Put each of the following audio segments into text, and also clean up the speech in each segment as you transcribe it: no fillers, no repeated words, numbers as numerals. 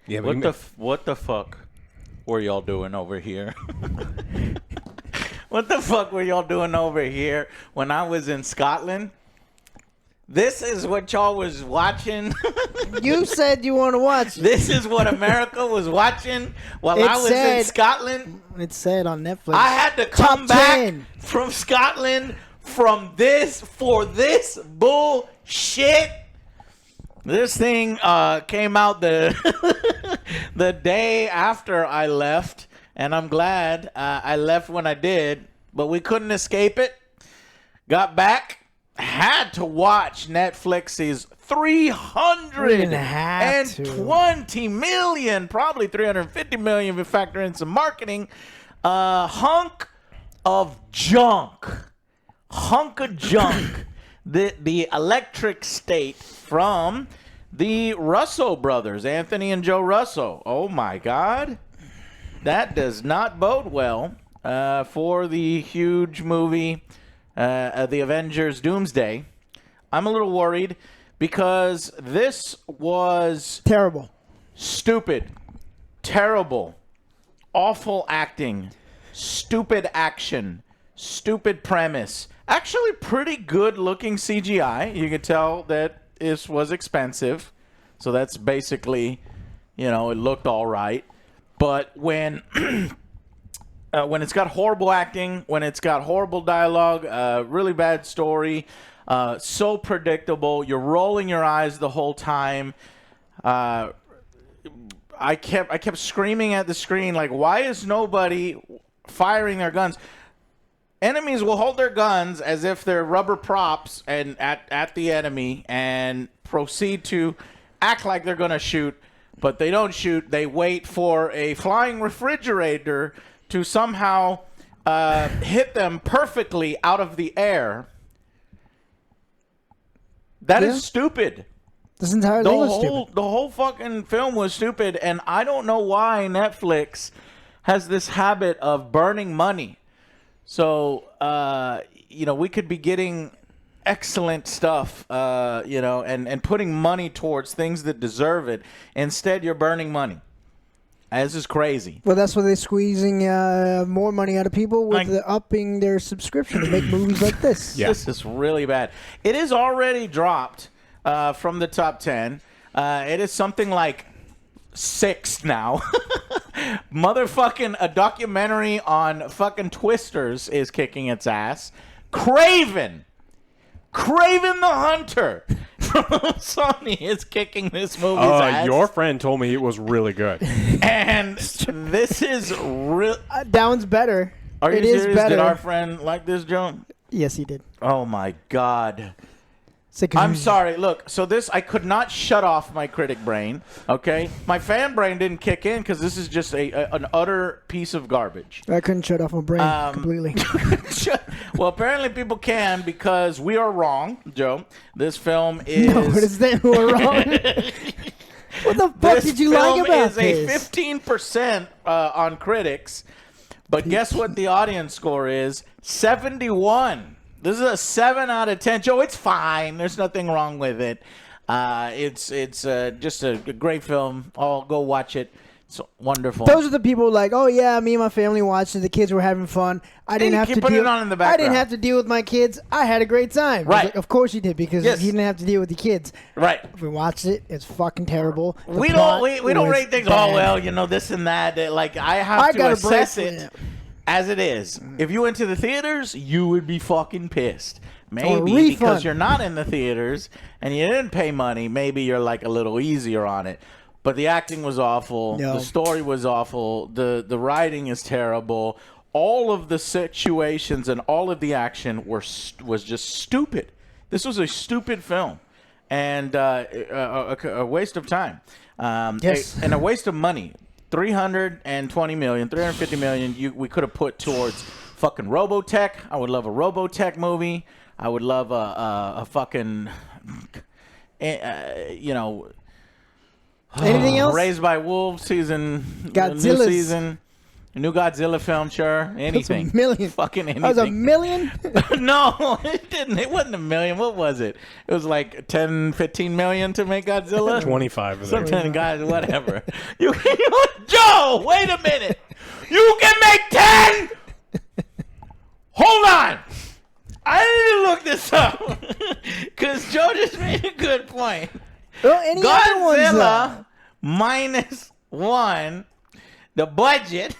Yeah, what the fuck were y'all doing over here? What the fuck were y'all doing over here when I was in Scotland? This is what y'all was watching. You said you want to watch it. This is what America was watching while I was in Scotland. It said on Netflix. I had to come back 10. from Scotland for this bullshit. This thing came out the the day after I left, and I'm glad I left when I did, but we couldn't escape it. Got back, had to watch Netflix's 320 million, probably 350 million if you factor in some marketing, hunk of junk. The Electric State from the Russo brothers, Anthony and Joe Russo. Oh my God. That does not bode well for the huge movie, The Avengers Doomsday. I'm a little worried because this was terrible, stupid, terrible, awful acting, stupid action, stupid premise. Actually, pretty good-looking CGI. You could tell that this was expensive, so that's basically, it looked all right. But when it's got horrible acting, when it's got horrible dialogue, really bad story, so predictable, you're rolling your eyes the whole time. I kept screaming at the screen, like, why is nobody firing their guns? Enemies will hold their guns as if they're rubber props and at the enemy and proceed to act like they're going to shoot, but they don't shoot. They wait for a flying refrigerator to somehow hit them perfectly out of the air. That is stupid. This entire thing was stupid. The whole fucking film was stupid, and I don't know why Netflix has this habit of burning money. So, we could be getting excellent stuff, and putting money towards things that deserve it. Instead, you're burning money. This is crazy. Well, that's why they're squeezing more money out of people with upping their subscription to make movies like this. Yeah. This is really bad. It is already dropped from the top 10. It is something like 6 now. Motherfucking a documentary on fucking Twisters is kicking its ass. Craven the Hunter from Sony is kicking this movie's ass. Your friend told me it was really good. And this is real. That one's better. Are you serious? Better. Did our friend like this, Joe? Yes, he did. Oh my God. I'm sorry. Look, so I could not shut off my critic brain, okay? My fan brain didn't kick in because this is just an utter piece of garbage. I couldn't shut off my brain completely. Well, apparently people can because we are wrong, Joe. This film is... No, what is that? We're wrong? What the fuck did you like about this? This film is a 15% on critics, but guess what the audience score is? 71. This is a 7 out of 10. Joe, it's fine. There's nothing wrong with it. It's just a great film. Go watch it. It's wonderful. Those are the people like, oh yeah, me and my family watched it. The kids were having fun. I didn't have to deal. It on in the background. I didn't have to deal with my kids. I had a great time. Right. Like, of course you did because you didn't have to deal with the kids. Right. If we watched it, it's fucking terrible. We don't rate things. Bad. Oh well, this and that. Like I have to assess it. As it is. If you went to the theaters, you would be fucking pissed. Maybe because you're not in the theaters and you didn't pay money, maybe you're like a little easier on it. But the acting was awful. No. The story was awful. The writing is terrible. All of the situations and all of the action was just stupid. This was a stupid film and a waste of time. Yes. And a waste of money. 320 million, 350 million we could have put towards fucking Robotech. I would love a Robotech movie. I would love a fucking, anything else? Raised by Wolves season. Godzilla Season. A new Godzilla film, sure. Anything. That's $1 million. Fucking anything. That was $1 million? No, it didn't. It wasn't $1 million. What was it? It was like 10, 15 million to make Godzilla. 25. Something, guys, whatever. Joe, wait a minute. You can make 10. Hold on. I need to look this up because Joe just made a good point. Well, any other ones, Godzilla -1. The budget.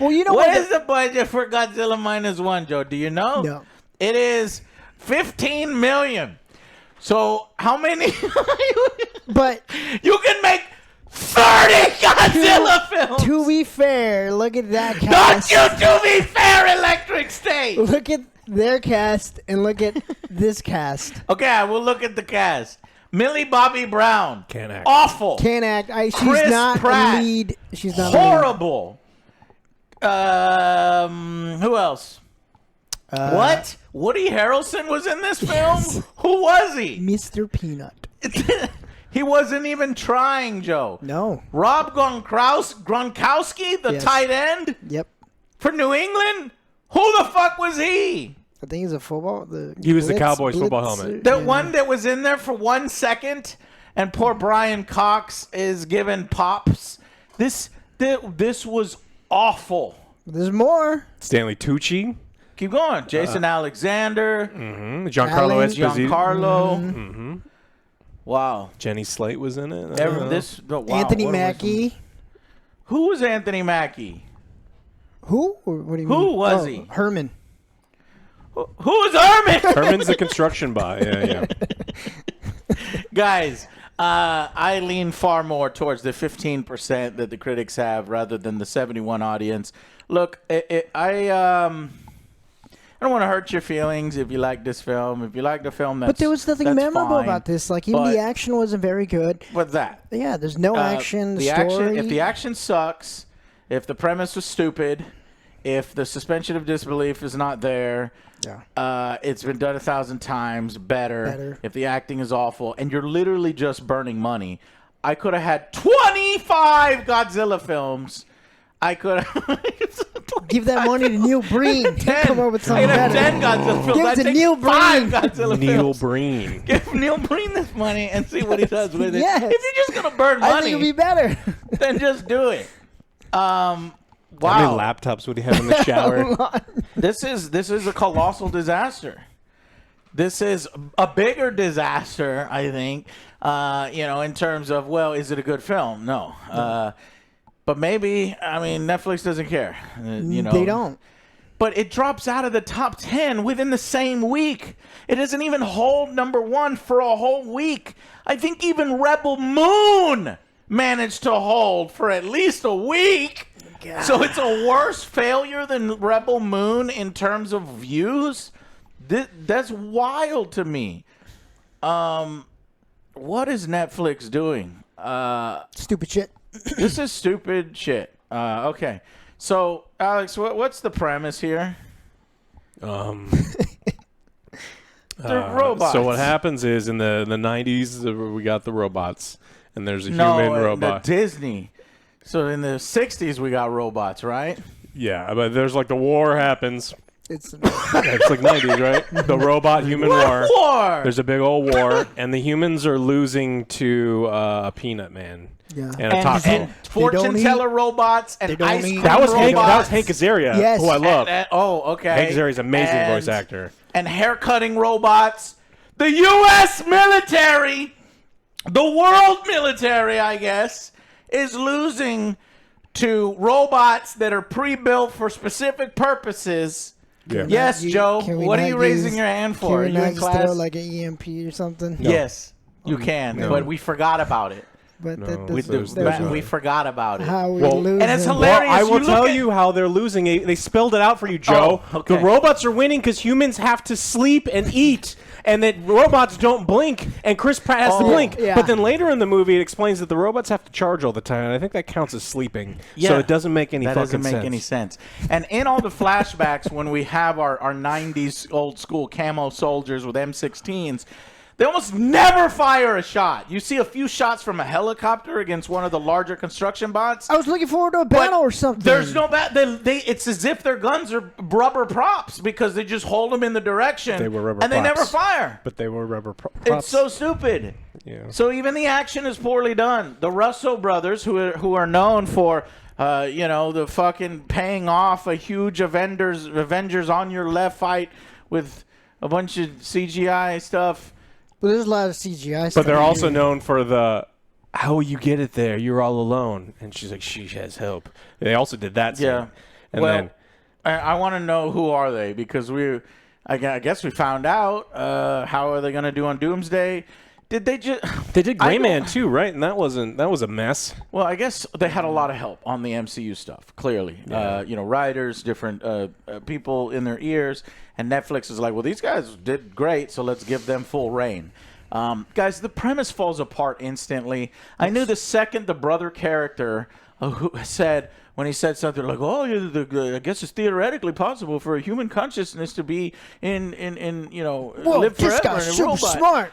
Well, you know what is the budget for Godzilla -1, Joe? Do you know? No. It is 15 million. So how many? But you can make 30 Godzilla films. To be fair, look at that cast. Don't you, to be fair, Electric State. Look at their cast and look at this cast. Okay, I will look at the cast. Millie Bobby Brown. Can't act. Awful. Can't act. She's Chris not Pratt. a lead. She's not horrible. Who else? What? Woody Harrelson was in this film? Yes. Who was he? Mr. Peanut. He wasn't even trying, Joe. No. Rob Gronkowski, the tight end Yep. for New England? Who the fuck was he? I think he's a football. He was the Cowboys football helmet. The one that was in there for 1 second, and poor Brian Cox is given pops. This was awful. There's more. Stanley Tucci. Keep going. Jason Alexander. Giancarlo Alan. Esposito. Giancarlo. Wow. Jenny Slate was in it. Wow, Anthony what was Mackie. Who was Anthony Mackie? Who? What do you mean? Who was he? Herman. Who was Herman? Herman's the construction buy. Yeah. Guys, I lean far more towards the 15% that the critics have rather than the 71 audience. Look, I don't want to hurt your feelings if you like this film. If you like the film, But there was nothing memorable fine. about this. Like, even the action wasn't very good. What's that? Yeah, there's no action. The story. Action, if the action sucks, if the premise was stupid, if the suspension of disbelief is not there, it's been done 1,000 times better. If the acting is awful, and you're literally just burning money, I could have had 25 Godzilla films. I could have give that money to Neil Breen. 10. Come up with something better. 10 Godzilla films. Give it to Neil Breen. 5 Godzilla Neil films. Breen. Give Neil Breen this money and see what he does with it. Yes. If you're just gonna burn money, I think it'd be better. then just do it. Wow. How many laptops would he have in the shower? This is a colossal disaster. This is a bigger disaster, I think. In terms of, well, is it a good film? No. But maybe, Netflix doesn't care. They don't. But it drops out of the top 10 within the same week. It doesn't even hold #1 for a whole week. I think even Rebel Moon managed to hold for at least a week. God. So it's a worse failure than Rebel Moon in terms of views? That's wild to me. What is Netflix doing? Stupid shit. This is stupid shit. Okay. So, Alex, what's the premise here? The robots. So what happens is in the 90s, we got the robots, and there's a human robot. The Disney. So in the 60s, we got robots, right? Yeah, but there's like the war happens. It's It's like 90s, right? The robot-human war. There's a big old war, and the humans are losing to a Peanut Man. Yeah. And a taco. And fortune teller robots and ice cream That was robots. Hank Azaria, Yes. who I love. Okay. Hank Azaria's an amazing voice actor. And hair-cutting robots. The U.S. military, the world military, I guess, is losing to robots that are pre-built for specific purposes. Yeah. Yes, Joe. What are you raising your hand for? Are you in class? Throw like an EMP or something? No. Yes, you can, but we forgot about it. But We forgot about it. How we lose and it's them. hilarious. Well, I will tell you how they're losing. They spelled it out for you, Joe. Oh, okay. The robots are winning because humans have to sleep and eat, and that robots don't blink, and Chris Pratt has to blink. Yeah. But then later in the movie, it explains that the robots have to charge all the time, and I think that counts as sleeping. Yeah. So it doesn't make any fucking sense. That doesn't make any sense. And in all the flashbacks, when we have our 90s old school camo soldiers with M16s, They almost never fire a shot. You see a few shots from a helicopter against one of the larger construction bots. I was looking forward to a battle or something. There's no battle. It's as if their guns are rubber props because they just hold them in the direction. They were rubber and props. they never fire. But they were rubber props. It's so stupid. Yeah. So even the action is poorly done. The Russo brothers, who are known for, the fucking paying off a huge Avengers on your left fight with a bunch of CGI stuff. But there's a lot of CGI stuff. But they're also known for the, how will you get it there? You're all alone. And she's like, she has help. They also did that scene. Yeah. And then I want to know who are they, because I guess we found out. How are they going to do on Doomsday? Did they just? They did Gray Man too, right? And that was a mess. Well, I guess they had a lot of help on the MCU stuff. Clearly, Yeah. Writers, different people in their ears, and Netflix is like, well, these guys did great, so let's give them full reign. Guys, the premise falls apart instantly. I knew the second the brother character who said. When he said something like, "Oh, I guess it's theoretically possible for a human consciousness to be in live this forever guy's in a super robot." smart.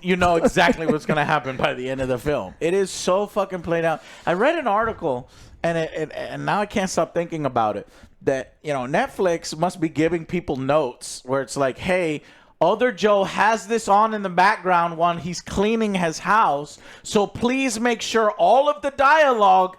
You know exactly what's going to happen by the end of the film. It is so fucking played out. I read an article, and now I can't stop thinking about it. That Netflix must be giving people notes where it's like, "Hey, OtherJoe has this on in the background while he's cleaning his house, so please make sure all of the dialogue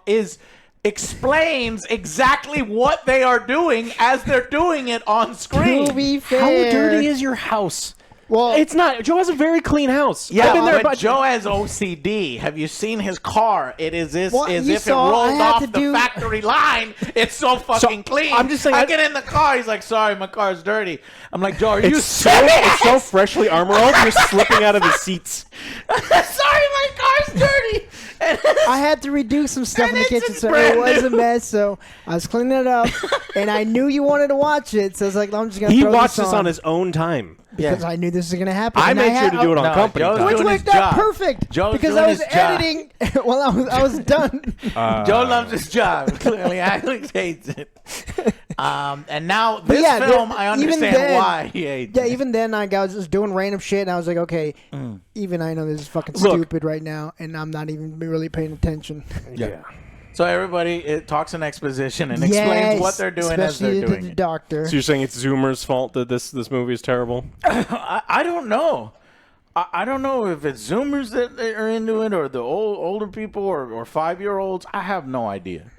explains exactly what they are doing as they're doing it on screen." To be fair, How dirty is your house? Well, It's not. Joe has a very clean house. Yeah, I've been there, but Joe has OCD. Have you seen his car? It is as if it rolled off the factory line. It's so fucking clean. I'm just saying, I get in the car. He's like, "Sorry, my car's dirty." I'm like, "Joe, are you it's serious?" so freshly armored. You're slipping out of the seats. Sorry, my car's dirty. And I had to redo some stuff in the it's kitchen, just so brand it was new. a mess. So I was cleaning it up, and I knew you wanted to watch it, so I was like, "I'm just gonna." He throw watched this this on his own time. because I knew this was gonna happen. I and made sure to do it on no, company Joe's time. which doing worked his out job. perfect Joe's because doing I was his job. editing while I was done. Joe loves his job. Clearly, Alex hates it. And now this yeah, film, I even understand then- why he hates Yeah, it. even then, I was just doing random shit, and I was like, okay, even I know this is fucking Look. stupid right now, and I'm not even really paying attention. Yeah. So everybody talks in exposition and explains what they're doing as especially they're doing the it. doctor. So you're saying it's Zoomer's fault that this movie is terrible? I don't know. I don't know if it's Zoomers that are into it or the older people or 5-year-olds. I have no idea.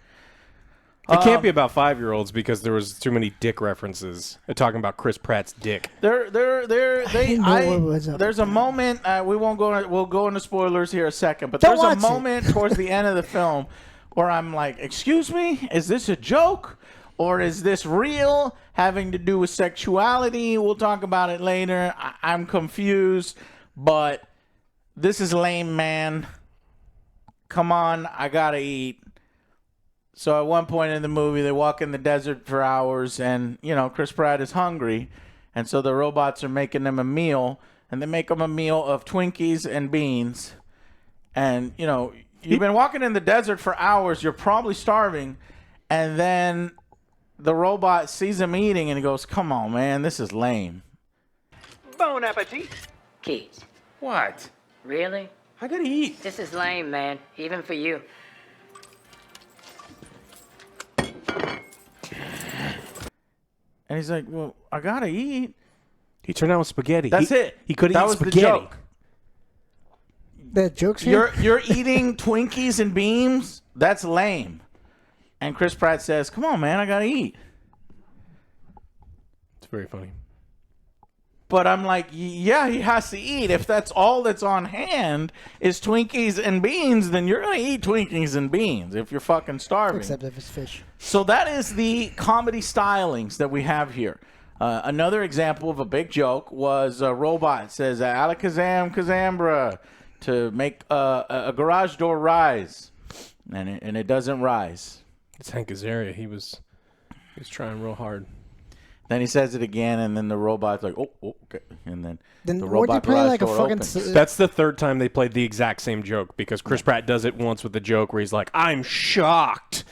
It can't be about 5-year-olds because there was too many dick references. They're talking about Chris Pratt's dick. didn't know what was up There's a moment. We'll go into spoilers here a second, but Don't there's a watch it. moment towards the end of the film where I'm like, "Excuse me, is this a joke or is this real? Having to do with sexuality? We'll talk about it later. I'm confused, but this is lame, man. Come on, I gotta eat." So at one point in the movie, they walk in the desert for hours, and Chris Pratt is hungry, and so the robots are making them a meal, and they make them a meal of Twinkies and beans, and you've been walking in the desert for hours, you're probably starving, and then the robot sees him eating, and he goes, "Come on, man, this is lame." Bon appetit. Keith, What? really? I gotta eat. This is lame, man. Even for you. And he's like, "Well, I gotta eat." He turned out with spaghetti. That's it. He could That eat was spaghetti. the joke. That joke's here? You're eating Twinkies and beans? That's lame. And Chris Pratt says, "Come on, man, I gotta eat." It's very funny. But I'm like, yeah, he has to eat. If that's all that's on hand is Twinkies and beans, then you're going to eat Twinkies and beans if you're fucking starving. Except if it's fish. So that is the comedy stylings that we have here. Another example of a big joke was a robot says, "Alakazam Kazambra," to make a garage door rise. And it doesn't rise. It's Hank Azaria. He was trying real hard. Then he says it again, and then the robot's like, "Oh, okay." And then the Weren't robot they playing garage like a door fucking... opens. That's the third time they played the exact same joke because Chris Pratt does it once with the joke where he's like, "I'm shocked,"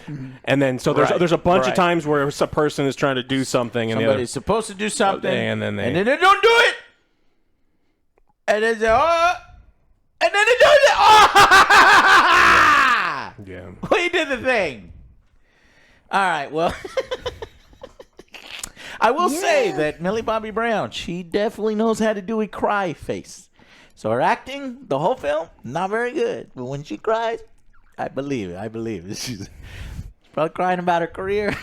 and then so there's Right, a bunch right. of times where a person is trying to do something and Somebody's supposed to do something, and then they don't do it. And then oh, and then it does it. Oh! Yeah. We did the thing. All right, well, I will say that Millie Bobby Brown, she definitely knows how to do a cry face. So her acting, the whole film, not very good. But when she cries, I believe it. She's probably crying about her career.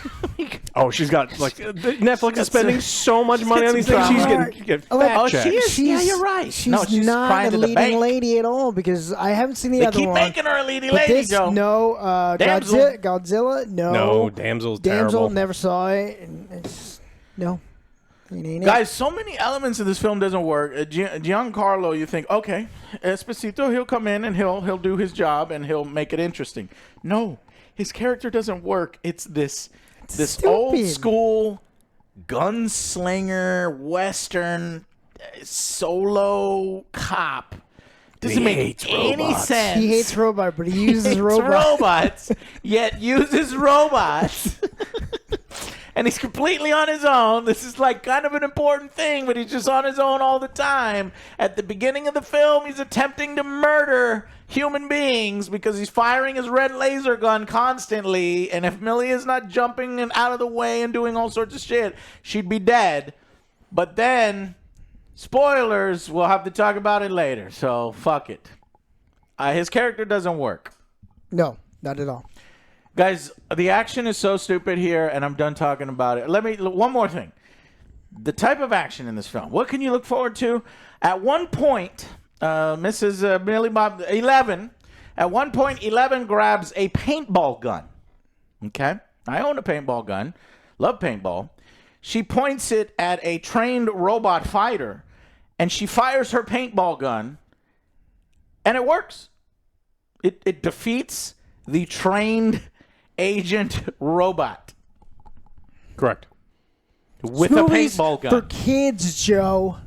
Oh, she's got like Netflix is spending so much money on these things. She's getting fat checks. She is. Yeah, you're right. She's, she's not crying a to the leading bank. lady at all because I haven't seen the They other keep one. making her a leading But lady, this, Joe. no, Damsel. Godzilla, no. No, Damsel's terrible. Never saw it. And it's, no. It ain't Guys, so many elements of this film doesn't work. Giancarlo, you think, okay, Esposito, he'll come in and he'll do his job and he'll make it interesting. No, his character doesn't work. It's this old school gunslinger Western solo cop. Doesn't make any sense. He hates robots, but he uses robots, yet uses robots. And he's completely on his own. This is like kind of an important thing, but he's just on his own all the time. At the beginning of the film, he's attempting to murder human beings because he's firing his red laser gun constantly. And if Millie is not jumping and out of the way and doing all sorts of shit, she'd be dead. But then, spoilers, we'll have to talk about it later. So, fuck it. His character doesn't work. No, not at all. Guys, the action is so stupid here, and I'm done talking about it. One more thing. The type of action in this film. What can you look forward to? At one point, Mrs. Millie Bob 11. At one point, 11 grabs a paintball gun. Okay, I own a paintball gun. Love paintball. She points it at a trained robot fighter, and she fires her paintball gun, and it works. It defeats the trained agent robot. Correct. With a paintball gun. For kids, Joe.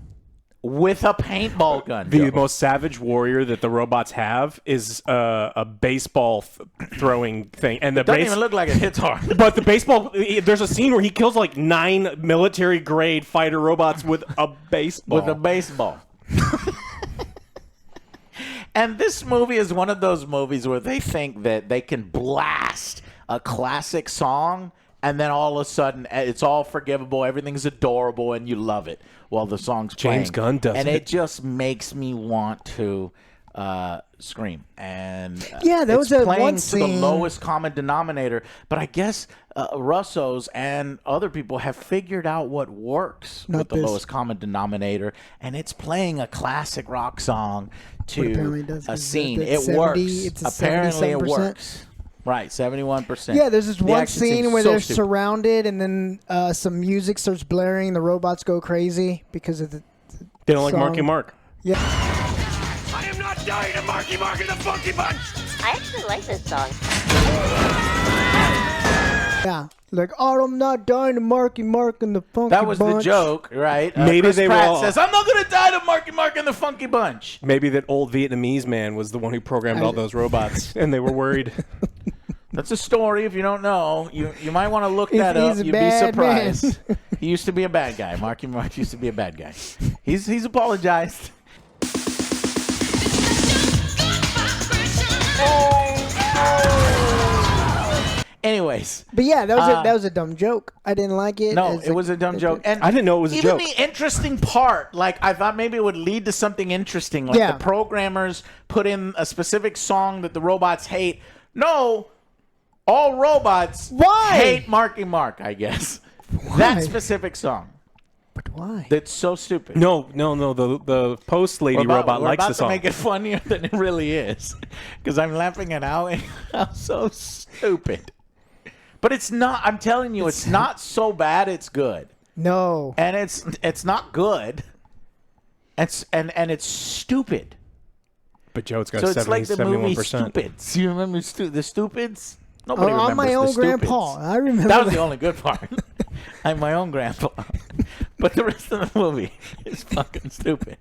With a paintball gun. The Joe. most savage warrior that the robots have is a baseball throwing thing, and the doesn't even look like it hits hard. But the baseball, there's a scene where he kills like 9 military grade fighter robots with a baseball. With a baseball. And this movie is one of those movies where they think that they can blast a classic song and then all of a sudden it's all forgivable, everything's adorable, and you love it while the song's playing. James Gunn does and it. it just makes me want to scream. And yeah, that it's was playing one to scene. the lowest common denominator. But I guess Russo's and other people have figured out what works with the lowest common denominator, and it's playing a classic rock song to a scene. It works. Apparently, it works. Right, 71%. Yeah, there's this The one action scene seems where so they're stupid. surrounded, and then some music starts blaring. The robots go crazy because of the They don't like song. Marky Mark. Yeah. I am not dying to Marky Mark and the Funky Bunch. I actually like this song. Yeah. Like, oh, I'm not dying to Marky Mark and the Funky That was Bunch. the joke, right? Maybe Chris they Pratt will- says, I'm not going to die to Marky Mark and the Funky Bunch. Maybe that old Vietnamese man was the one who programmed all those robots, and they were worried. That's a story. If you don't know, you might want to look that He's up. a You'd be bad man. surprised. He used to be a bad guy. Marky Mark used to be a bad guy. He's apologized. Anyways, But yeah, that was a dumb joke. I didn't like it. no, It's it was a dumb joke. And I didn't know it was a even joke. the interesting part, like I thought maybe it would lead to something interesting. Like Yeah. the programmers put in a specific song that the robots hate. No, all robots Why? hate Marky Mark, I guess. That specific song. But why? That's so stupid. No. The post lady robot likes the We're song. about to make it funnier than it really is, because I'm laughing at how so stupid. But it's not. I'm telling you, it's not so bad. It's good. No. And it's not good. And it's stupid. But Joe, it's got So it's 70, like the movie 71%. Stupids. You remember the Stupids? Nobody I'm remembers my own the Stupids. grandpa. I remember That was the only good part. I'm my own grandpa. But the rest of the movie is fucking stupid.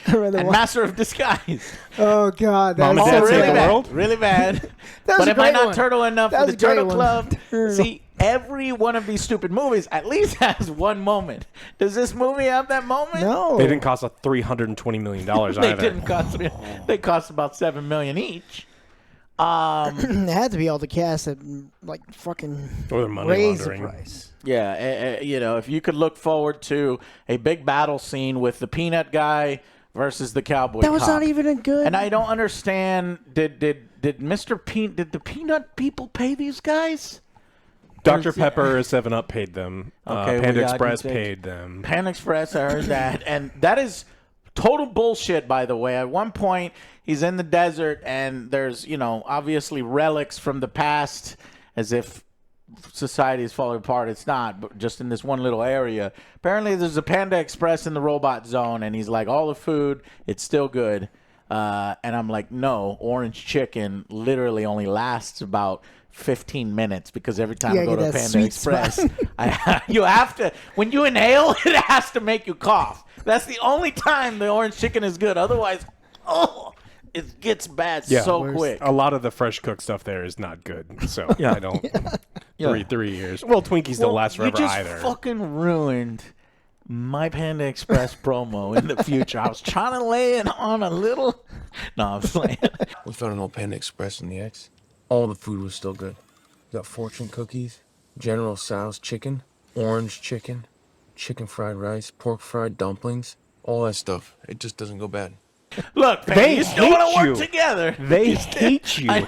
And Master of Disguise. Oh God, Mom and was Dad so Save really the bad. World? Really bad. That was But a am I great not one. turtle enough That for was the a great Turtle one. Club? See, every one of these stupid movies at least has one moment. Does this movie have that moment? No. They didn't cost $320 million either. They didn't cost me. They cost about $7 million each. It had to be all the cast that like fucking Or the money raised the laundering. price. Yeah, you know, if you could look forward to a big battle scene with the peanut guy versus the cowboy That was cop. not even a good. And I don't understand. Did the peanut people pay these guys? Dr. Pepper, 7-Up paid them. Okay, Panda we got Express you. paid them. Pan Express, I heard that. And that is total bullshit, by the way. At one point, he's in the desert, and there's, you know, obviously relics from the past, as if society is falling apart. It's not, but just in this one little area. Apparently, there's a Panda Express in the robot zone, and he's like, all the food, it's still good. And I'm like, no, orange chicken literally only lasts about 15 minutes because every time I go to Panda Express, you have to, when you inhale, it has to make you cough. That's the only time the orange chicken is good. Otherwise, it gets bad so quick. A lot of the fresh cooked stuff there is not good. So I don't. 3 years. Well, Twinkies don't last forever you just either. Fucking ruined my Panda Express promo in the future. I was trying to lay it on a little. No, I'm playing. We found an old Panda Express in the X. All the food was still good. We got fortune cookies, General Tso's chicken, orange chicken, chicken fried rice, pork fried dumplings, all that stuff. It just doesn't go bad. Look, man, They you still want hate to you. work together. They hate you. I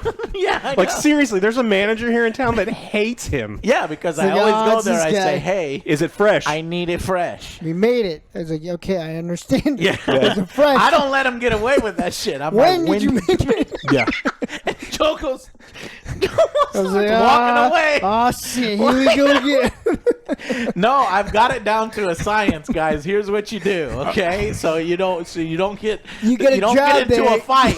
Like, know. seriously, there's a manager here in town that hates him. Yeah, because I like, always "Oh, go it's there. this I guy." say, hey, Is it fresh? I need it fresh. We made it. I was like, okay, I understand. Yeah. It's a fresh. I don't let him get away with that shit. I'm When like, did you make it? Yeah. And Joe goes, I was like, walking away. Oh shit! Here we go again. No, I've got it down to a science, guys. Here's what you do, okay? So you don't get You get a don't job get into there. a fight.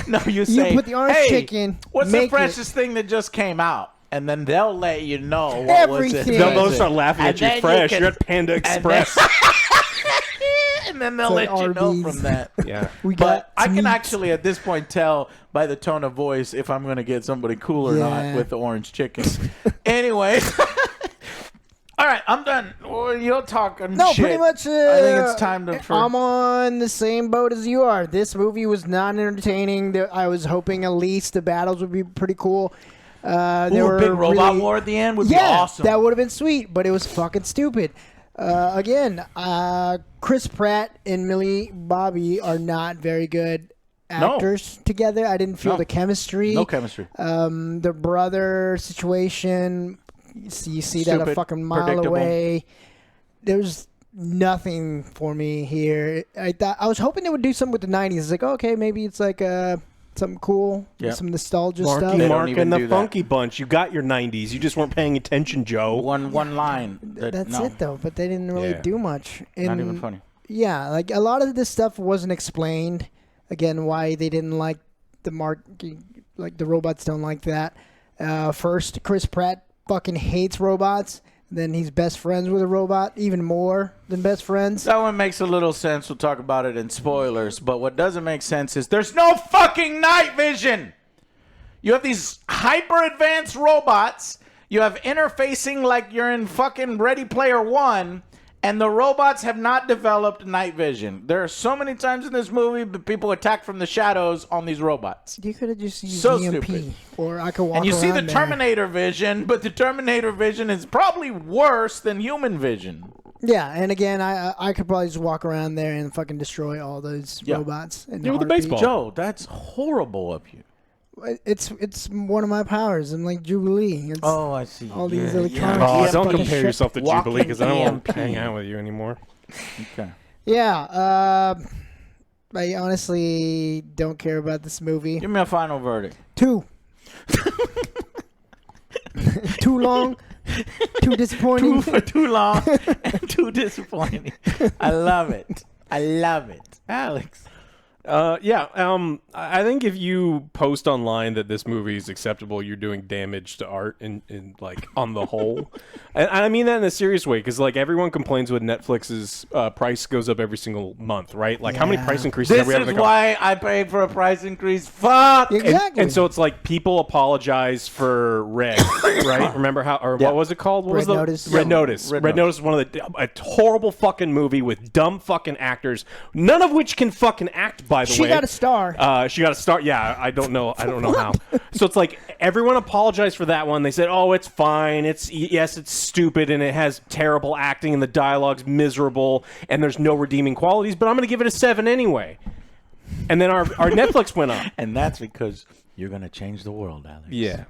No, you say, put the orange hey, chicken, what's the make it." freshest thing that just came out? And then they'll let you know what was it. Everything. They'll both start laughing And at you then fresh. can- You're at Panda Express. And then they'll It's let like you know Arby's. from that. Yeah. We But got I can meat. actually at this point tell by the tone of voice if I'm going to get somebody cool or Yeah. not with the orange chicken. Anyway. All right, I'm done. Well, you're talking No, shit. pretty much. I think it's time to. I'm on the same boat as you are. This movie was not entertaining. I was hoping at least the battles would be pretty cool. They Ooh, were a big robot really- war at the end would be Yeah, awesome. that would have been sweet, but it was fucking stupid. Again, Chris Pratt and Millie Bobby are not very good actors together. I didn't feel No. the chemistry. No chemistry. The brother situation, you see that a Stupid, fucking mile predictable. away. There's nothing for me here. I was hoping they would do something with the 90s. It's like, okay, maybe it's like something cool, Yeah. some nostalgia Marky stuff. They don't Mark even and the do that. Funky Bunch. You got your 90s. You just weren't paying attention, Joe. One line. That's no, it though, but they didn't really Yeah. do much. Not And even funny. yeah, like a lot of this stuff wasn't explained. Again, why they didn't like like the robots don't like that. First, Chris Pratt fucking hates robots. Then he's best friends with a robot, even more than best friends. That one makes a little sense. We'll talk about it in spoilers. But what doesn't make sense is there's no fucking night vision. You have these hyper advanced robots. You have interfacing like you're in fucking Ready Player One. And the robots have not developed night vision. There are so many times in this movie that people attack from the shadows on these robots. You could have just used So EMP, stupid. or I could walk And you see the around there. Terminator vision, but the Terminator vision is probably worse than human vision. Yeah, and again, I could probably just walk around there and fucking destroy all those robots. In Yeah, with the heartbeat. baseball. Joe, that's horrible of you. It's one of my powers. I'm like Jubilee. It's Oh, I see. all these Yeah, electronics. Oh, EMP. don't fucking compare shit. yourself to Walking Jubilee because I don't want to EMP. hang out with you anymore. Okay. Yeah, I honestly don't care about this movie. Give me a final verdict. 2. Too long. Too disappointing. For too long and too disappointing. I love it. I love it. Alex. I think if you post online that this movie is acceptable, you're doing damage to art in like on the whole. And I mean that in a serious way, because like everyone complains when Netflix's price goes up every single month, right? Like how many price increases have we had in the company? This is why I paid for a price increase. Fuck. Exactly. And so it's like people apologize for Red, right? Remember how, or what was it called? What was Red Notice. Red Notice. Red Notice is one of a horrible fucking movie with dumb fucking actors, none of which can fucking act. By the way, she got a star. She got a star. Yeah, I don't know how. So it's like everyone apologized for that one. They said, "Oh, it's fine. It's stupid and it has terrible acting and the dialogue's miserable and there's no redeeming qualities." But I'm going to give it a 7 anyway. And then our Netflix went up. And that's because you're going to change the world, Alex. Yeah.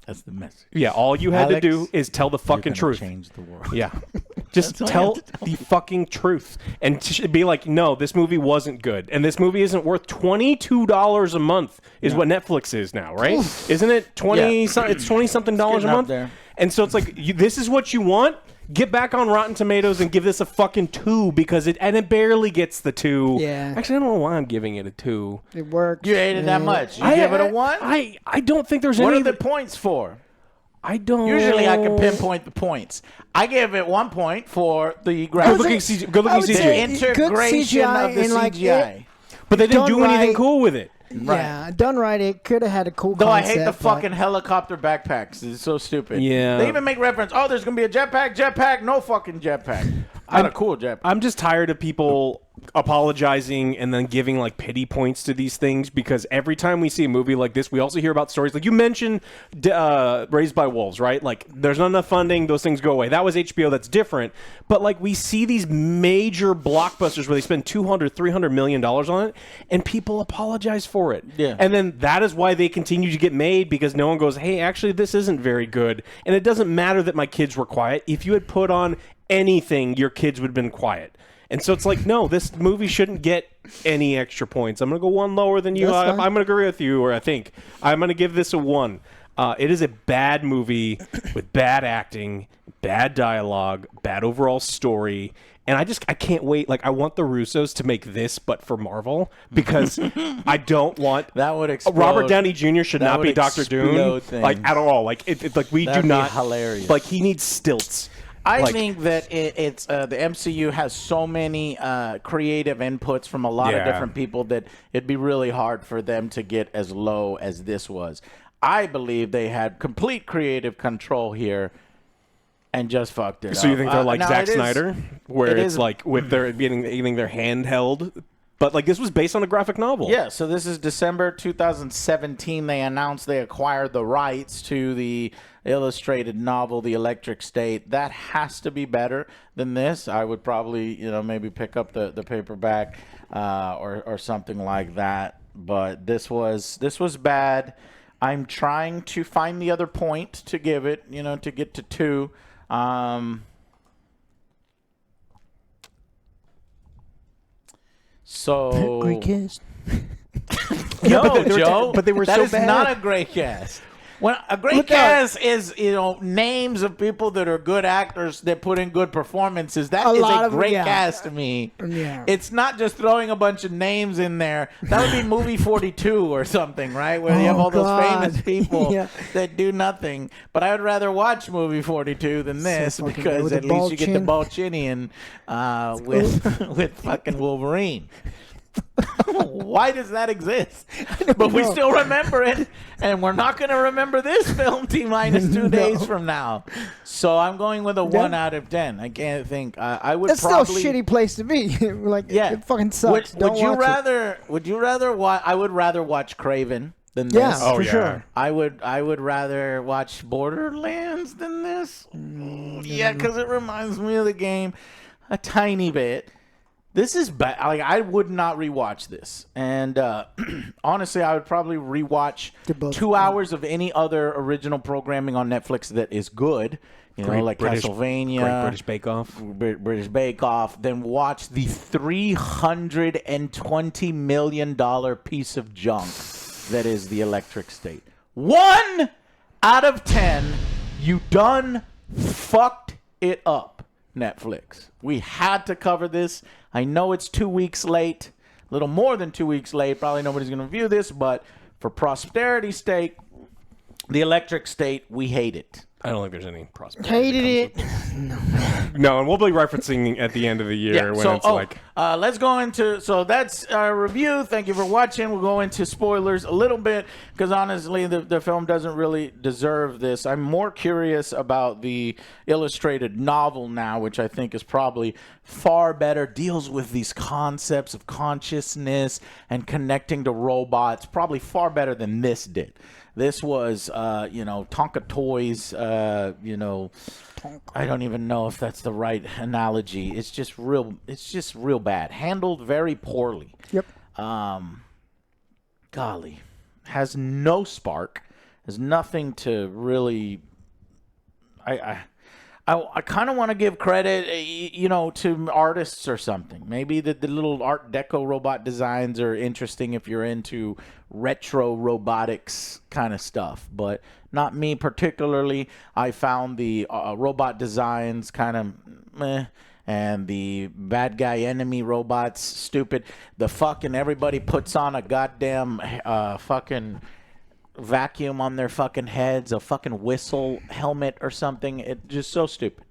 That's the message. Yeah, all you had to do is tell the fucking truth. Change the world. Yeah. Just tell the fucking truth. And be like, no, this movie wasn't good. And this movie isn't worth $22 a month is what Netflix is now, right? Isn't it 20 it's 20-something dollars a month? There. And so it's like, this is what you want? Get back on Rotten Tomatoes and give this a fucking 2 because it barely gets the 2. Yeah. Actually, I don't know why I'm giving it a 2. It works. You hate it that much. You give it a 1? I don't think there's What any. are the points for? I don't. Usually I can pinpoint the points. I gave it 1 point for the graphics. Good looking The CGI. integration of the CGI. But they didn't done do anything right. cool with it. Yeah, done right. It could have had a cool Though concept. I hate the but- fucking helicopter backpacks. It's so stupid. Yeah. They even make reference, oh, there's going to be a jetpack. No fucking jetpack. Not a cool jetpack. I'm just tired of people apologizing and then giving like pity points to these things, because every time we see a movie like this, we also hear about stories like you mentioned, Raised by Wolves, right? Like there's not enough funding, those things go away. That was HBO, that's different. But like we see these major blockbusters where they spend $200-300 million on it, and people apologize for it. Yeah. And then that is why they continue to get made, because no one goes, hey, actually this isn't very good. And it doesn't matter that my kids were quiet. If you had put on anything, your kids would have been quiet. And so it's like, no, this movie shouldn't get any extra points. I'm going to go 1 lower than you. I'm going to agree with you, or I think. I'm going to give this a 1. It is a bad movie with bad acting, bad dialogue, bad overall story. And I can't wait. Like, I want the Russos to make this, but for Marvel, because I don't want that would explode. Robert Downey Jr. should not be Dr. Doom, like at all. Like, like we That'd do not. be hilarious. Like, he needs stilts. I think that it's the MCU has so many creative inputs from a lot of different people that it'd be really hard for them to get as low as this was. I believe they had complete creative control here and just fucked it up. So you think they're like Zack Snyder, where it's is- like with their getting their hand held? But like this was based on a graphic novel. Yeah, so this is December 2017. They announced they acquired the rights to the illustrated novel, The Electric State. That has to be better than this. I would probably, maybe pick up the paperback or something like that. But this was bad. I'm trying to find the other point to give it, to get to 2. So Great kiss. no, Joe, but they were that so is bad. not a great cast. When a great cast is names of people that are good actors that put in good performances. That is a great cast to me. Yeah. It's not just throwing a bunch of names in there. That would be movie 42 or something, right? Where you have all those famous people that do nothing. But I would rather watch movie 42 than this, because at least you get the Balchinian with fucking Wolverine. Why does that exist? But we still remember it, and we're not going to remember this film T-minus 2 days from now. So I'm going with a 1 out of 10. I can't think. I would That's probably still a shitty place to be. Like, it fucking sucks. Would you rather watch? I would rather watch Craven than this. Yeah, for sure. I would rather watch Borderlands than this. Yeah, because it reminds me of the game a tiny bit. This is bad. Like, I would not rewatch this. And honestly, I would probably rewatch 2 hours of any other original programming on Netflix that is good. Like Castlevania. Great British Bake Off. British Bake Off. Then watch the $320 million piece of junk that is The Electric State. 1 out of 10. You done fucked it up, Netflix. We had to cover this. I know it's 2 weeks late, little more than 2 weeks late. Probably nobody's going to view this, but for posterity's sake, the electric state, we hate it. I don't think there's any prospect. Hated it. No, and we'll be referencing at the end of the year when it's like. Let's go into. So that's our review. Thank you for watching. We'll go into spoilers a little bit because honestly, the film doesn't really deserve this. I'm more curious about the illustrated novel now, which I think is probably far better. Deals with these concepts of consciousness and connecting to robots, probably far better than this did. This was, Tonka toys, I don't even know if that's the right analogy. It's just real bad. Handled very poorly. Yep. Golly. Has no spark. Has nothing to really... I kind of want to give credit, to artists or something. Maybe the little Art Deco robot designs are interesting if you're into retro robotics kind of stuff, but not me particularly. I found the robot designs kind of meh, and the bad guy enemy robots stupid. The fucking everybody puts on a goddamn fucking vacuum on their fucking heads, a fucking whistle helmet or something. It's just so stupid.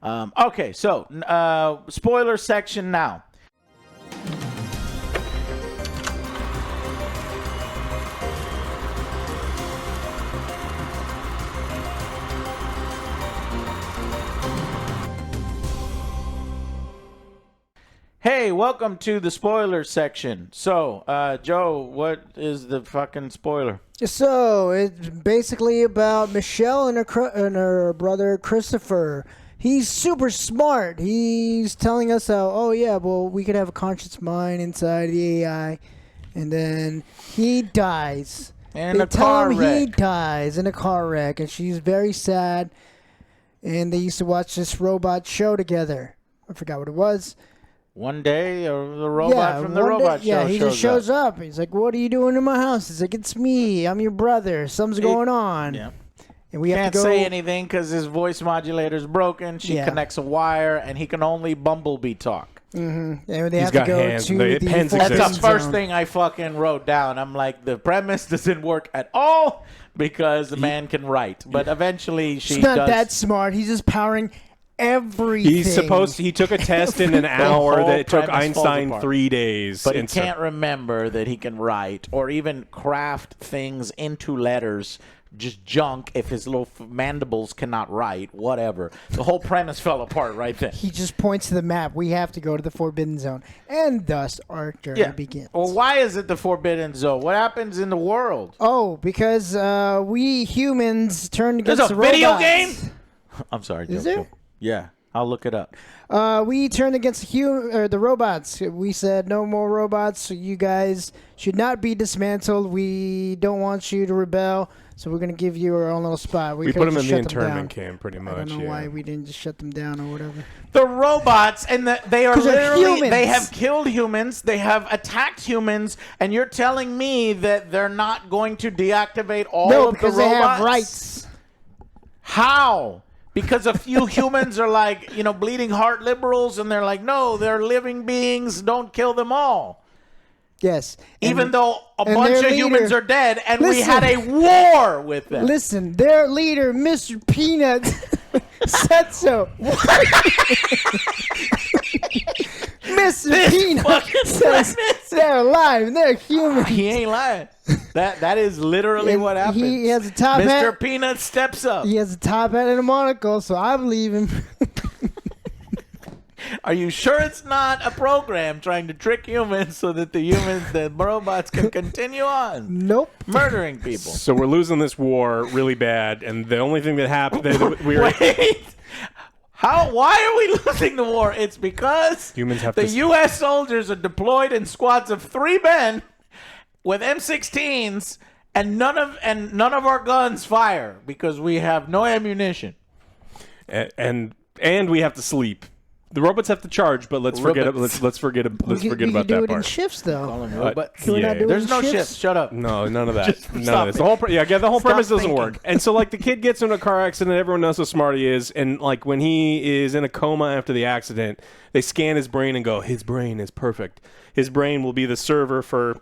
Okay, so spoiler section now. Hey, welcome to the spoiler section. So, Joe, what is the fucking spoiler? So, it's basically about Michelle and her brother Christopher. He's super smart. He's telling us how, we could have a conscious mind inside the AI. And then he dies. In a car wreck. He dies in a car wreck, and she's very sad. And they used to watch this robot show together. I forgot what it was. One day, the robot from the robot show he just shows up. He's like, "What are you doing in my house?" He's like, "It's me. I'm your brother. Something's going on." Yeah. And we can't say anything because his voice modulator's broken. She connects a wire, and he can only bumblebee talk. Mm-hmm. And they He's have got to go hands. to The the pens Forbidden exist. That's the first Zone. thing I fucking wrote down. I'm like, the premise doesn't work at all because the man can write. But eventually she He's not does. that smart. He's just powering everything. He took a test in an hour whole that it took premise falls Einstein apart. 3 days. But he and so- can't remember that he can write or even craft things into letters. Just junk if his little mandibles cannot write, whatever. The whole premise fell apart right then. He just points to the map. We have to go to the Forbidden Zone. And thus our journey begins. Well, why is it the Forbidden Zone? What happens in the world? Oh, because we humans turned against There's a the robots. video game? I'm sorry, Is Joe. there? Yeah, I'll look it up. We turned against the robots. We said no more robots. You guys should not be dismantled. We don't want you to rebel. So we're gonna give you our own little spot. We put them in the internment camp, pretty much. I don't know why we didn't just shut them down or whatever. The robots, and they are 'Cause they're literally, humans. they have killed humans, they have attacked humans, and you're telling me that they're not going to deactivate all No, of the because robots? they have rights. How? Because a few humans are like, bleeding heart liberals, and they're like, no, they're living beings, don't kill them all. Yes. Even though a and bunch their of humans leader- are dead, and we Listen. had a war with them. Listen, their leader, Mr. Peanut, said so. Mr. Peanut says they're alive and they're human. He ain't lying. That is literally And what happens. he has a top Mr. hat. Peanut steps up. He has a top hat and a monocle, so I believe him. Are you sure it's not a program trying to trick humans so that the robots can continue on Nope. murdering people? So we're losing this war really bad, and the only thing that happened, we were Wait. Why are we losing the war? It's because Humans have the to- U.S. soldiers are deployed in squads of 3 men with M16s, and none of our guns fire because we have no ammunition. and we have to sleep. The robots have to charge, but let's forget about that do it in part. shifts, though. Robots. we not do it There's in no shifts? shifts. Shut up. No, none of that. Just None stop of this. it. The whole the whole Stop premise doesn't thinking. work. And so like the kid gets in a car accident, everyone knows how smart he is, and like when he is in a coma after the accident, they scan his brain and go, his brain is perfect. His brain will be the server for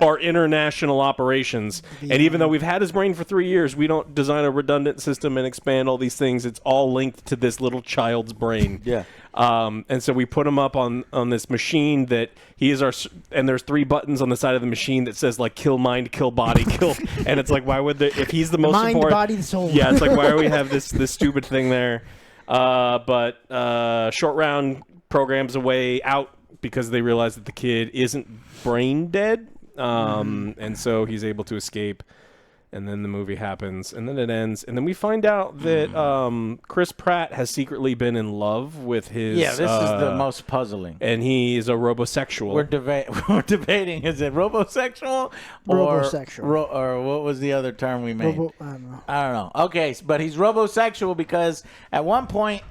our international operations. And even though we've had his brain for 3 years, we don't design a redundant system and expand all these things. It's all linked to this little child's brain. Yeah. And so we put him up on this machine that he is our, and there's 3 buttons on the side of the machine that says like kill mind, kill body, kill. And it's like, why would if he's the most Mind, important, body, soul. Yeah, it's like, why do we have this stupid thing there? But Short Round programs a way out because they realize that the kid isn't brain dead. And so he's able to escape, and then the movie happens, and then it ends, and then we find out that Chris Pratt has secretly been in love with his. Yeah, this is the most puzzling. And he is a robosexual. We're debating: is it robosexual or Robosexual. or what was the other term we made? I don't know. Okay, but he's robosexual because at one point,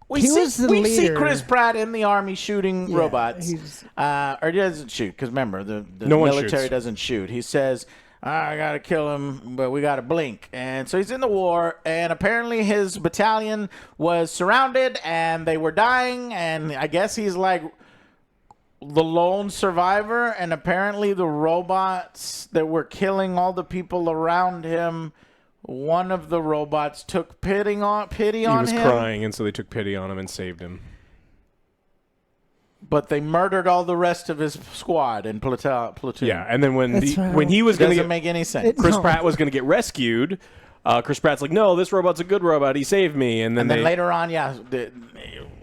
we He see was the we see leader. Chris Pratt in the army shooting robots. he's- Or he doesn't shoot because remember the No one military shoots. doesn't shoot. He says, "I gotta kill him, but we gotta blink." And so he's in the war, and apparently his battalion was surrounded and they were dying. And I guess he's like the lone survivor. And apparently the robots that were killing all the people around him. One of the robots took pity on he him. was crying, and so they took pity on him and saved him. But they murdered all the rest of his squad and platoon. Yeah, and then when That's right. when he was going to Doesn't get make any sense. Chris No. Pratt was going to get rescued, Chris Pratt's like, no, this robot's a good robot. He saved me, and then Later on,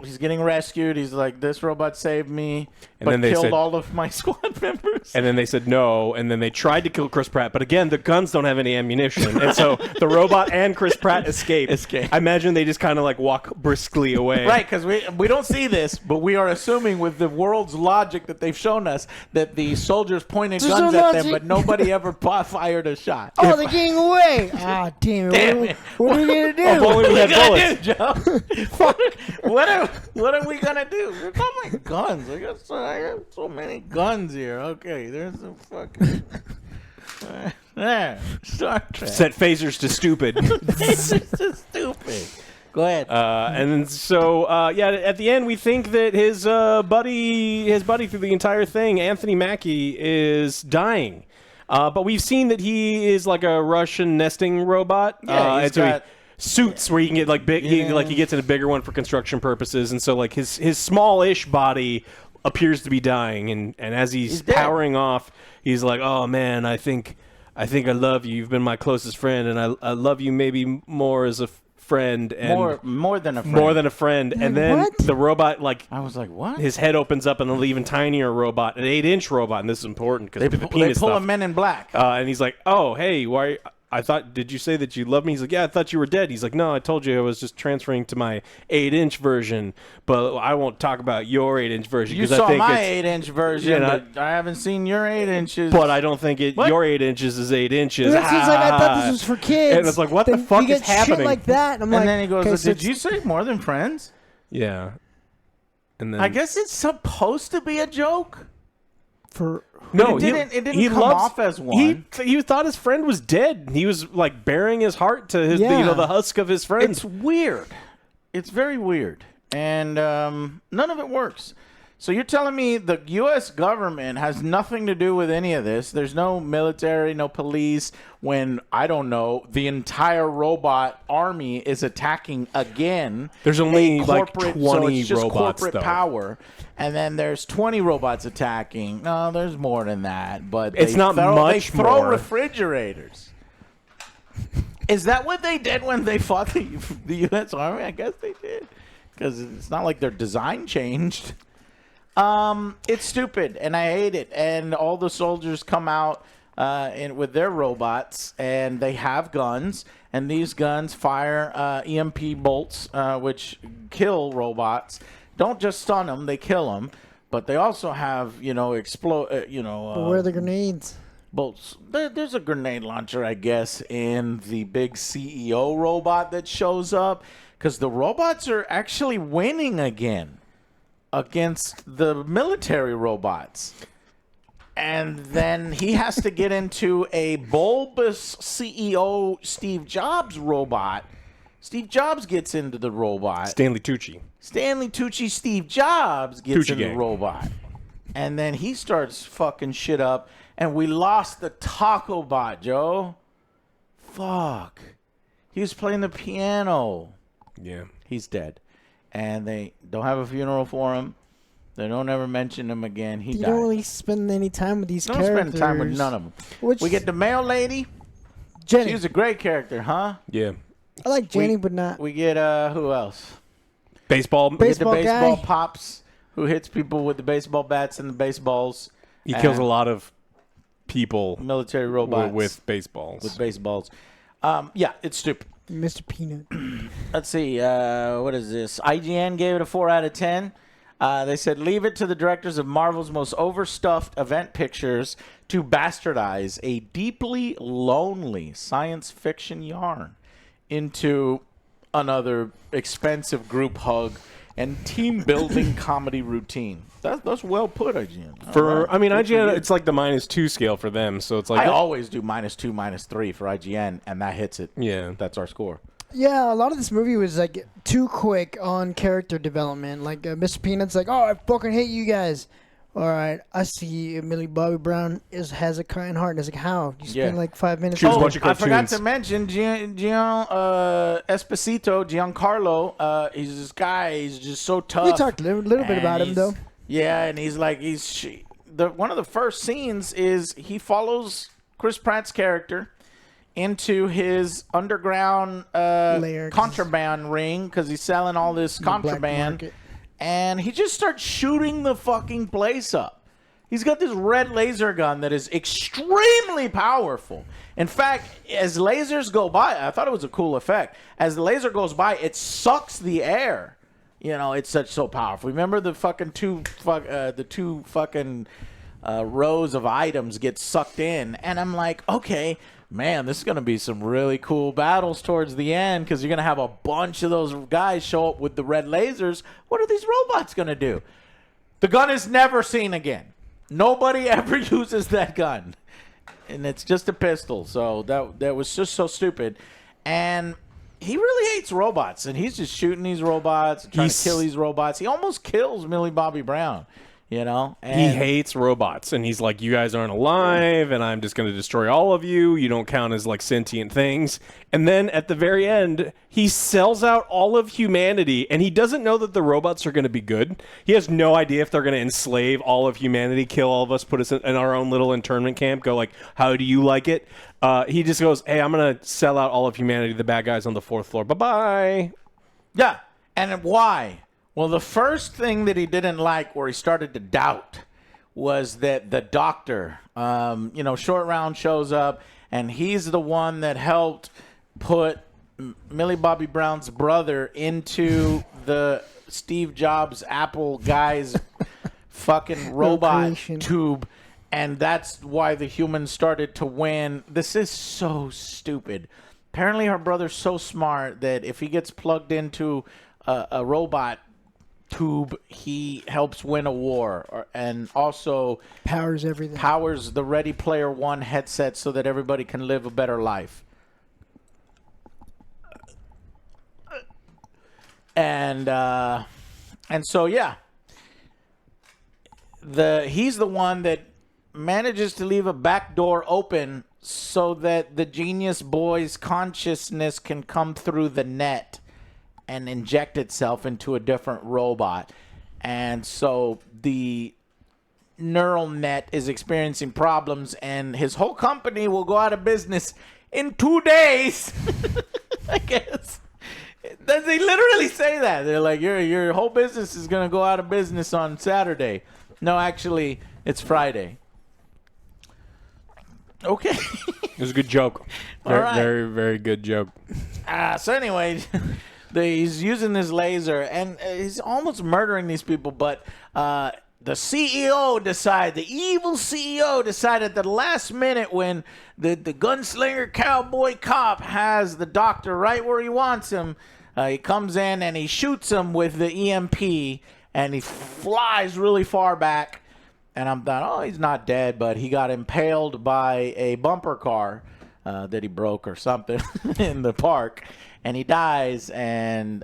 he's getting rescued. He's like, this robot saved me, And but then they killed said- all of my squad members. And then they said no, and then they tried to kill Chris Pratt, but again, the guns don't have any ammunition, and so the robot and Chris Pratt escape. I imagine they just kind of like walk briskly away. Right, because we don't see this, but we are assuming with the world's logic that they've shown us that the soldiers pointed There's guns no at them, logic. but nobody ever fired a shot. Oh, they're getting away. Ah, damn it. Damn it. What are we going to do? Oh, only we What had are we bullets. gonna do, Joe? what are we gonna do? Look at all my guns. I got so many guns here. Okay, there's a fucking there. Star Trek. Set phasers to stupid. This is just stupid. Go ahead. And then so at the end we think that his buddy through the entire thing, Anthony Mackie, is dying. But we've seen that he is like a Russian nesting robot. Yeah, he's and so got- suits where he can get like big. He gets in a bigger one for construction purposes, and so like his small-ish body appears to be dying, and as he's dead. powering off, he's like, "Oh man, I think I love you. You've been my closest friend, and I love you maybe more as a friend, and more than a friend. more than a friend." And then what? the robot like. I was like, what? His head opens up and an even tinier robot, an 8-inch robot, and this is important because They the pull penis a stuff. Men in Black. And he's like, "Oh, hey, why? Did you say that you love me?" He's like, "Yeah, I thought you were dead." He's like, "No, I told you I was just transferring to my 8-inch version, but I won't talk about your 8-inch version You because saw I think my it's." 8-inch version, you know, but I haven't seen your 8 inches. But I don't think What? your 8 inches is 8 inches. It's like, I thought this was for kids. And it's like, what the Then fuck you is get happening? Shit like that. I'm and like, then he goes, okay, so "Did you say more than friends?" Yeah. And then I guess it's supposed to be a joke. for no, it didn't he come loves, off as one. He thought his friend was dead. He was like bearing his heart to his, Yeah. the husk of his friend. It's weird. It's very weird, and none of it works. So you're telling me the U.S. government has nothing to do with any of this? There's no military, no police. When, I don't know, the entire robot army is attacking again. There's only a like corporate, 20 so it's just robots, corporate though. power. And then there's 20 robots attacking. No, there's more than that. But It's not much They throw more. refrigerators. Is that what they did when they fought the U.S. Army? I guess they did. Because it's not like their design changed. It's stupid, and I hate it. And all the soldiers come out with their robots, and they have guns. And these guns fire EMP bolts, which kill robots. Don't just stun them; they kill them. But they also have, explode. where are the grenades? Bolts. There's a grenade launcher, I guess, in the big CEO robot that shows up. because the robots are actually winning again against the military robots. And then he has to get into a bulbous CEO Steve Jobs robot. Steve Jobs gets into the robot. Stanley Tucci. Steve Jobs gets Tucci into the gang. robot. And then he starts fucking shit up. And we lost the Taco Bot, Joe. Fuck. He was playing the piano. Yeah. He's dead. And they don't have a funeral for him. They don't ever mention him again. He You died. don't really spend any time with these Don't characters. spend time with none of them. Which, We get the mail lady. Jenny. She was a great character, huh? Yeah. I like Jenny, but not. We get, who else? Baseball. We get the Baseball baseball guy. pops who hits people with the baseball bats and the baseballs. He kills a lot of people Military robots. with baseballs. With baseballs. Yeah, it's stupid. Mr. Peanut. Let's see. What is this? IGN gave it a 4 out of 10. They said, leave it to the directors of Marvel's most overstuffed event pictures to bastardize a deeply lonely science fiction yarn into another expensive group hug and team-building comedy routine. That's well put, IGN. IGN, it's like the -2 scale for them, so it's like... I always do -2, -3 for IGN, and that hits it. Yeah. That's our score. Yeah, a lot of this movie was like too quick on character development. Like Mr. Peanut's like, "Oh, I fucking hate you guys." All right, I see Millie Bobby Brown has a kind heart. And it's like, how? You spend like 5 minutes. She was watching I forgot cartoons. to mention Giancarlo. He's this guy. He's just so tough. We talked a little bit about him though. Yeah, and he's like one of the first scenes is he follows Chris Pratt's character into his underground Lair, contraband ring because he's selling all this contraband, market. and he just starts shooting the fucking place up. He's got this red laser gun that is extremely powerful. In fact, as lasers go by, I thought it was a cool effect. As the laser goes by, it sucks the air. You know, it's so powerful. Remember the fucking two fucking rows of items get sucked in, and I'm like, okay, man, this is going to be some really cool battles towards the end because you're going to have a bunch of those guys show up with the red lasers. What are these robots going to do? The gun is never seen again. Nobody ever uses that gun. And it's just a pistol. So that was just so stupid. And he really hates robots. And he's just shooting these robots, trying to kill these robots. He almost kills Millie Bobby Brown. You know, and he hates robots, and he's like, you guys aren't alive, and I'm just going to destroy all of you. You don't count as, like, sentient things. And then at the very end, he sells out all of humanity, and he doesn't know that the robots are going to be good. He has no idea if they're going to enslave all of humanity, kill all of us, put us in our own little internment camp, go like, how do you like it? He just goes, hey, I'm going to sell out all of humanity, the bad guys on the 4th floor. Bye-bye. Yeah, and why? Well, the first thing that he didn't like, where he started to doubt, was that the doctor, Short Round shows up, and he's the one that helped put Millie Bobby Brown's brother into the Steve Jobs Apple guy's fucking robot tube, and that's why the humans started to win. This is so stupid. Apparently, her brother's so smart that if he gets plugged into a robot tube, he helps win a war, and also powers everything. Powers the Ready Player One headset so that everybody can live a better life. And so yeah, he's the one that manages to leave a back door open so that the genius boy's consciousness can come through the net and inject itself into a different robot. And so the neural net is experiencing problems, and his whole company will go out of business in 2 days. I guess. They literally say that. They're like, your whole business is going to go out of business on Saturday. No, actually, it's Friday. Okay. It was a good joke. Very, right. very, very good joke. So anyway... He's using this laser, and he's almost murdering these people, but the CEO the evil CEO decided at the last minute when the gunslinger cowboy cop has the doctor right where he wants him, He comes in and he shoots him with the EMP, and he flies really far back. And I'm thought, oh, he's not dead, but he got impaled by a bumper car that he broke or something in the park, and he dies. And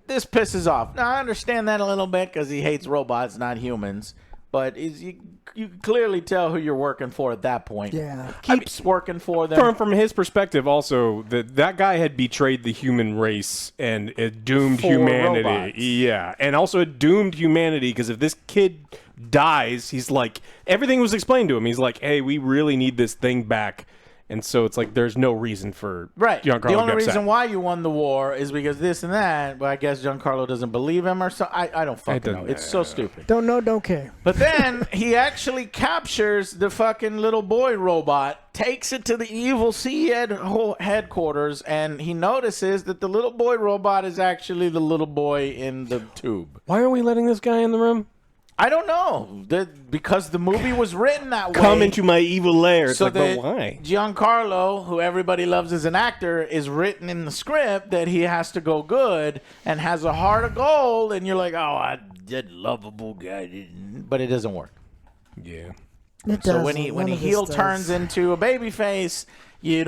this pisses off. Now I understand that a little bit because he hates robots, not humans. But you can clearly tell who you're working for at that point. Yeah. Keeps working for them. From his perspective, also, that guy had betrayed the human race and it doomed humanity. Robots. Yeah, and also it doomed humanity because if this kid dies, he's like, everything was explained to him. He's like, hey, we really need this thing back. And so it's like there's no reason for Giancarlo The only to get reason upset. why you won the war is because this and that. But I guess Giancarlo doesn't believe him or so. I don't fucking know. It's so stupid. Don't know, don't care. But then he actually captures the fucking little boy robot, takes it to the evil headquarters, and he notices that the little boy robot is actually the little boy in the tube. Why are we letting this guy in the room? I don't know. Because the movie was written that way. Come into my evil lair. It's So like, but why? Giancarlo, who everybody loves as an actor, is written in the script that he has to go good and has a heart of gold, and you're like, oh, that lovable guy, but it doesn't work. Yeah. So when he heel turns into a baby face, you're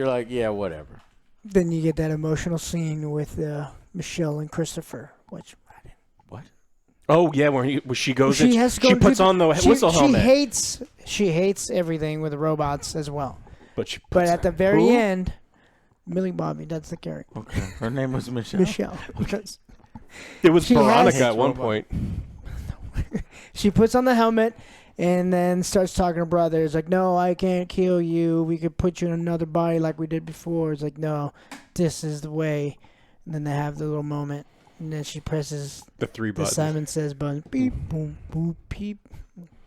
like, yeah, whatever. Then you get that emotional scene with Michelle and Christopher, which What? Oh yeah, where she goes. she has to go she into puts on the whistle helmet. She hates everything with the robots as well. But At the very end, Millie Bobby, that's the character. Okay. Her name was Michelle. Michelle. Because it was she Veronica has- at one point. she puts on the helmet and then starts talking to her brother. It's like, no, I can't kill you. We could put you in another body like we did before. It's like, no, this is the way. And then they have the little moment. And then she presses The three the buttons. Simon Says button. Beep, boom, boop, peep.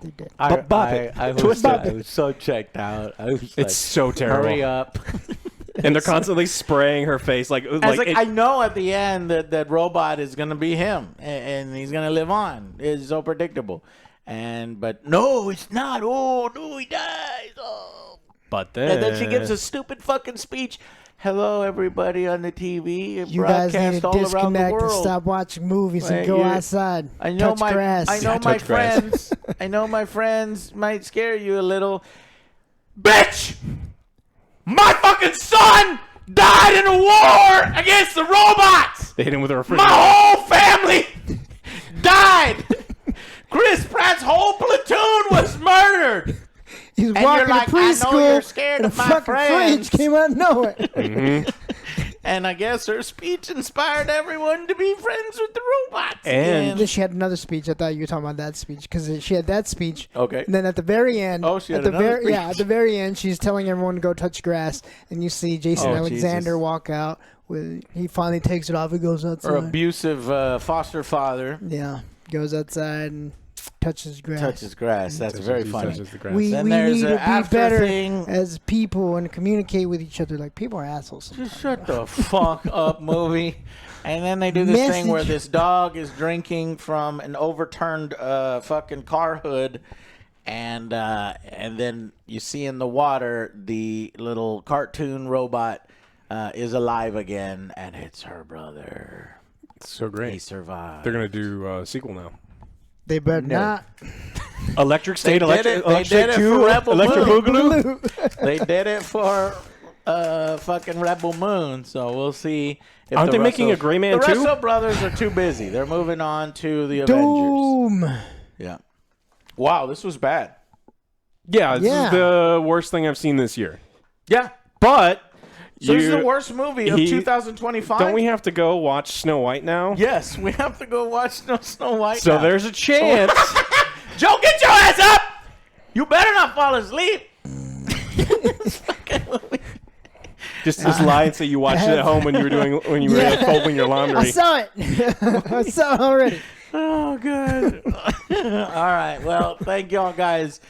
They did. I was so checked out. I was It's so terrible. Hurry up. And they're constantly spraying her face like I know at the end that robot is gonna be him and he's gonna live on. It's so predictable. But no, it's not. Oh no, he dies. Oh. But then, And then she gives a stupid fucking speech. Hello, everybody on the TV. You guys need broadcast to all around the disconnect and world. stop watching movies and Like, go you- outside. I know touch grass. I know Yeah, my touch grass. friends. I know my friends might scare you a little. Bitch! My fucking son died in a war against the robots. they hit him with a refrigerator. My whole family died. Chris Pratt's whole platoon was murdered. He's And walking you're like, to I know preschool you're scared and of a my fucking friends. fridge came out of nowhere. And I guess her speech inspired everyone to be friends with the robots. And- Then she had another speech. I thought you were talking about that speech because she had that speech. Okay. And then at the very end, Oh, she had at the another speech. at the very end, she's telling everyone to go touch grass, and you see Jason Oh, Alexander Jesus. walk out. He finally takes it off. He goes outside. Or abusive foster father Yeah, goes outside and touches grass. touches grass. That's very funny. Touches the grass. We Then need there's to an be after better thing. as people and communicate with each other. Like, people are assholes sometimes. Just shut the fuck up, movie. And then they do this thing where Message. this dog is drinking from an overturned fucking car hood, and then you see in the water the little cartoon robot is alive again, and it's her brother. It's so He great. survived. They're gonna do a sequel now. They better not. Electric State, They did it- they Electric did it 2, for Rebel Electric Moon. Boogaloo. They did it for fucking Rebel Moon, so we'll see. If Aren't the they making a Russo- Gray Man The 2? Russo brothers are too busy. They're moving on to the Avengers. Doom. Yeah. Wow, this was bad. Yeah, this Yeah. is the worst thing I've seen this year. Yeah. But So this is the worst movie of 2025. Don't we have to go watch Snow White now? Yes, we have to go watch Snow White. So now. there's a chance. Joe, get your ass up! You better not fall asleep. Just lie and say you watched it at home when you were folding your laundry. I saw it. I saw it already. Oh, good. All right. Well, thank y'all guys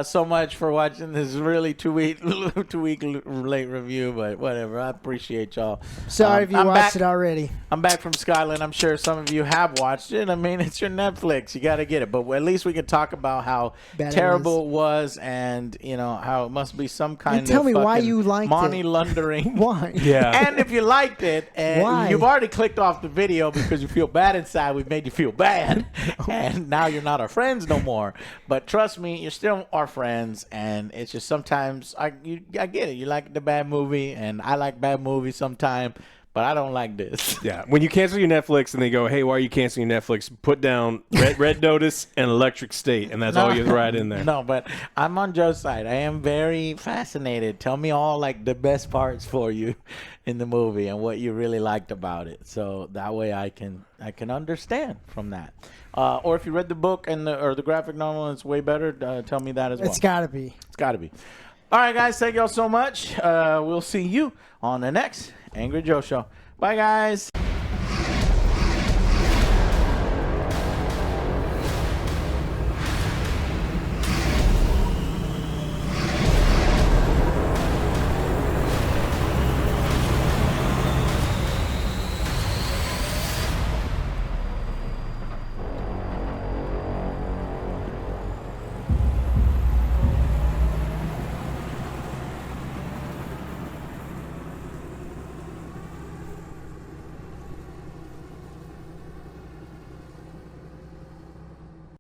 so much for watching this really 2 week late review, but whatever. I appreciate y'all. Sorry if you watched it already. I'm back from Scotland. I'm sure some of you have watched it. I mean, it's your Netflix. You got to get it. But at least we can talk about how terrible it was, and how it must be some kind of tell me why you liked money it. laundering. Why? Yeah. And if you liked it, and why? you've already clicked off the video because you feel bad inside, we've made you feel bad, and now you're not our friends no more. But trust me, you're still our friends, and it's just sometimes I get it. You like the bad movie, and I like bad movies sometimes, but I don't like this. Yeah, when you cancel your Netflix and they go, "Hey, why are you canceling your Netflix?" Put down Red Notice and Electric State, and that's all you write in there. No, but I'm on Joe's side. I am very fascinated. Tell me all like the best parts for you in the movie and what you really liked about it, so that way I can understand from that. Or if you read the book or the graphic novel and it's way better, tell me that as well. It's gotta be. It's gotta be. All right, guys. Thank y'all so much. We'll see you on the next Angry Joe Show. Bye, guys.